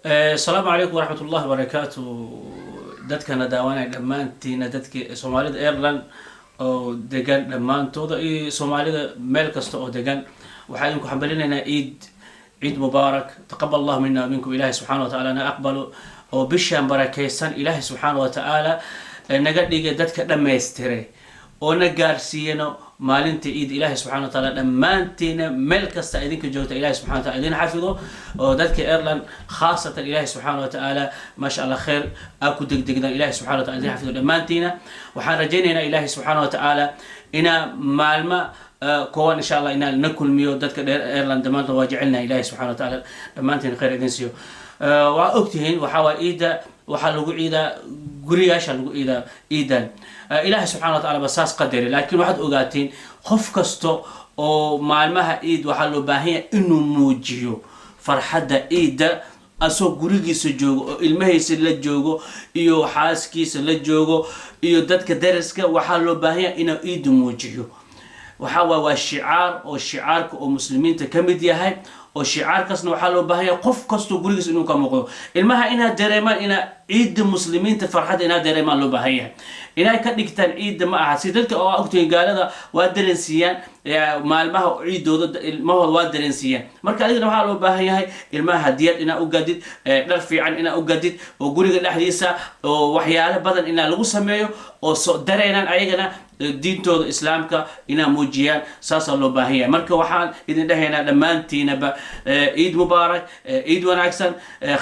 السلام عليكم ورحمة الله وبركاته. dadkana daawanaya dhammaantiina dadkii Soomaalida Ireland oo degan dhammaantooda iyo Soomaalida meel kasta oo degan waxaan idinku xambalinaynaa ciid mubaarak taqabbal Allah minna wa minkum ilaahi subhanahu wa ta'ala na aqbalo oo bishaan barakeysan ilaahi subhanahu wa ta'ala naga dhigay dadka dhameystiray oo na gaarsiiyano maalinta ciid ilaahi subhanahu wa ta'ala dhammaantiina meel kasta idinka joogta ilaahi subhanahu wa ta'ala idin xafido oo dadka Ireland khaasatan ilaahi subhanahu wa ta'ala ma sha Allah khair aku degdegna ilaahi subhanahu wa ta'ala idin xafido dhammaantiina waxaan rajaynaynaa ilaahi subhanahu wa ta'ala ina maalma كون إن شاء الله إن نكل ميو دتك إيرلاند دمانته واجعلنا إلهي سبحانه وتعالى دمانتين خير إذن سيو وأكتهن وحوا إيدا وحلو إيدا قرياش لو إيدا إلهي سبحانه وتعالى بساس قدري لكن واحد أوقاتين خف كستو أو معلمها إيد وحلو باهية إنه موجيو فرحة إيدا asoo gurigiisa joogo oo ilmahiisa la joogo iyo xaaskiisa la joogo iyo dadka dariska waxa loo baahan yahay inuu iid muujiyo waxa waa shicaar oo shicaarka oo muslimiinta kamid yahay oo shicaarkaasna waxa loo baahan yahay qof kasto gurigiisa inuu ka muuqdo ilmaha ina dareemaan ina ciid muslimiinta farxad ina dareemaan loo baahan yahay inay ka dhigtaan ciid ma aha si dadka oo ogtay gaalada waa dareensiiyaan maalmaha ciidooda ilmahooda waa dareensiiyaan marka adiga waxa loo baahan yahay ilmaha hadiyad ina u gadid dhar fiican ina u gadid oo guriga dhaxdiisa oo waxyaalo badan ina lagu sameeyo oo soo dareenan ayagana diintooda islaamka ina muujiyaan saasa loo baahan yahay marka waxaan idin dhahaynaa dhammaantiinaba ciid mubaarak ciid wanaagsan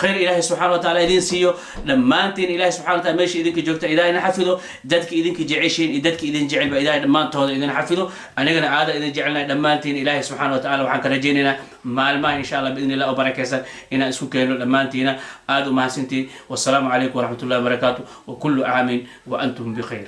khayr ilaahi subhanahu wa ta'ala idin siiyo dhammaantiin ilaahi subhanahu wa ta'ala meesha idinka joogta ilaahina xafido dadka idinka jeceshiin iyo dadka idin jecel ba ilaahi dhammaantooda idin xafido anigana aada idin jecelnahay dhammaantiin ilaahi subhanahu wa ta'ala waxaan ka rajaynaynaa maalmaha insha Allah باذن الله وبركاته إن اسكو كينو دمانتينا آدو مهسنتي والسلام عليكم ورحمة الله وبركاته وكل عام وأنتم بخير.